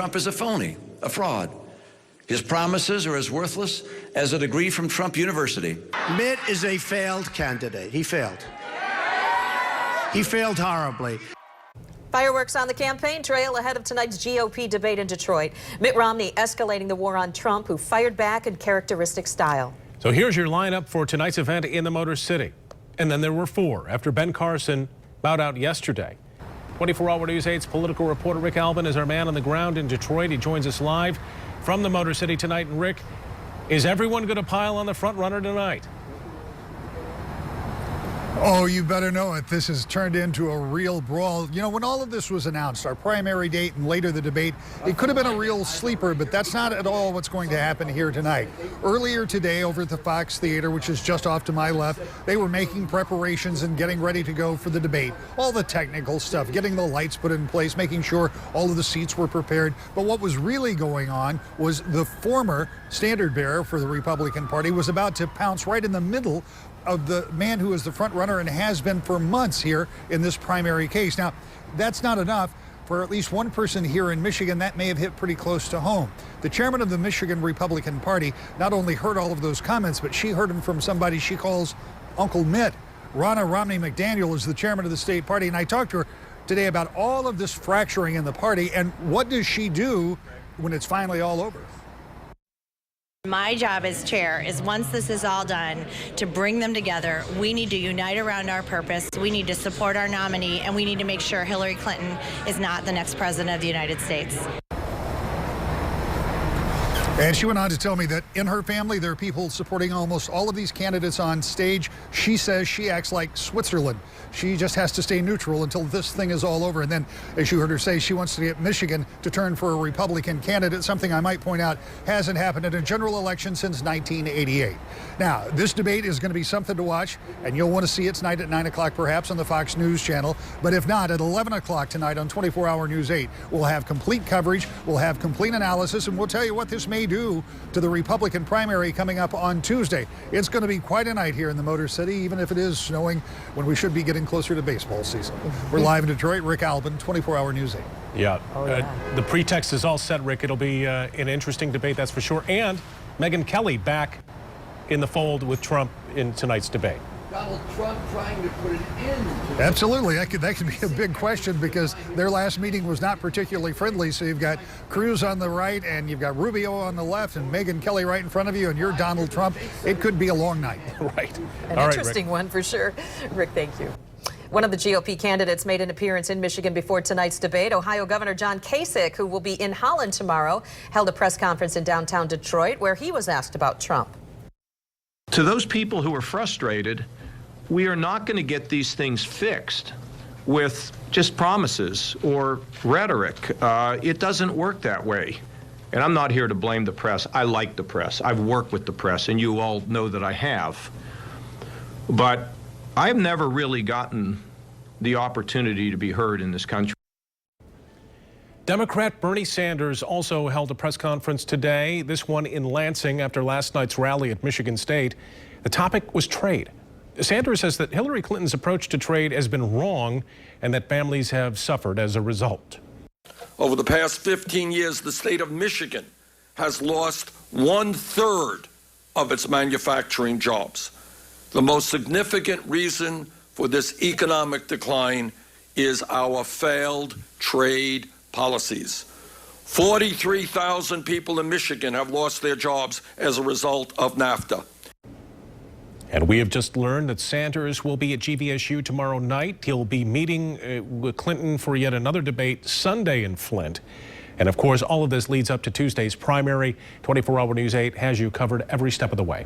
Trump is a phony, a fraud. His promises are as worthless as a degree from Trump University. Mitt is a failed candidate. He failed. He failed horribly. Fireworks on the campaign trail ahead of tonight's GOP debate in Detroit. Mitt Romney escalating the war on Trump, who fired back in characteristic style. So here's your lineup for tonight's event in the Motor City. And then there were four after Ben Carson bowed out yesterday. 24-Hour News 8's political reporter Rick Albin is our man on the ground in Detroit. He joins us live from the Motor City tonight. And Rick, is everyone going to pile on the front runner tonight? Oh, you better know it. This has turned into a real brawl. You know, when all of this was announced, our primary date and later the debate, it could have been a real sleeper, but that's not at all what's going to happen here tonight. Earlier today over at the Fox Theater, which is just off to my left, they were making preparations and getting ready to go for the debate. All the technical stuff, getting the lights put in place, making sure all of the seats were prepared. But what was really going on was the former standard bearer for the Republican Party was about to pounce right in the middle of the man who is the front runner and has been for months here in this primary case. Now, that's not enough. For at least one person here in Michigan, that may have hit pretty close to home. The chairman of the Michigan Republican Party not only heard all of those comments, but she heard them from somebody she calls Uncle Mitt. Ronna Romney McDaniel is the chairman of the state party, and I talked to her today about all of this fracturing in the party and what does she do when it's finally all over. My job as chair is, once this is all done, to bring them together. We need to unite around our purpose. We need to support our nominee, and we need to make sure Hillary Clinton is not the next president of the United States. And she went on to tell me that in her family, there are people supporting almost all of these candidates on stage. She says she acts like Switzerland. She just has to stay neutral until this thing is all over. And then, as you heard her say, she wants to get Michigan to turn for a Republican candidate, something I might point out hasn't happened in a general election since 1988. Now, this debate is going to be something to watch, and you'll want to see it tonight at 9 o'clock, perhaps on the Fox News channel. But if not, at 11 o'clock tonight on 24-Hour News 8, we'll have complete coverage, we'll have complete analysis, and we'll tell you what this may do to the Republican primary coming up on Tuesday. It's going to be quite a night here in the Motor City, even if it is snowing when we should be getting closer to baseball season. We're live in Detroit. Rick Albin, 24-Hour News 8. Yeah. Oh, yeah. The pretext is all set, Rick. It'll be an interesting debate, that's for sure. And Megyn Kelly back in the fold with Trump in tonight's debate. Donald Trump trying to put an end to Absolutely. That could be a big question because their last meeting was not particularly friendly. So you've got Cruz on the right and you've got Rubio on the left and Megyn Kelly right in front of you and you're Donald Trump. It could be a long night. Right. An interesting one for sure. Rick, thank you. One of the GOP candidates made an appearance in Michigan before tonight's debate. Ohio Governor John Kasich, who will be in Holland tomorrow, held a press conference in downtown Detroit where he was asked about Trump. To those people who are frustrated, we are not going to get these things fixed with just promises or rhetoric. It doesn't work that way. And I'm not here to blame the press. I like the press. I've worked with the press, and you all know that I have. But I've never really gotten the opportunity to be heard in this country. Democrat Bernie Sanders also held a press conference today, this one in Lansing after last night's rally at Michigan State. The topic was trade. Sanders says that Hillary Clinton's approach to trade has been wrong and that families have suffered as a result. Over the past 15 years, the state of Michigan has lost 1/3 of its manufacturing jobs. The most significant reason for this economic decline is our failed trade policies. 43,000 people in Michigan have lost their jobs as a result of NAFTA. And we have just learned that Sanders will be at GVSU tomorrow night. He'll be meeting with Clinton for yet another debate Sunday in Flint. And of course, all of this leads up to Tuesday's primary. 24-Hour News 8 has you covered every step of the way.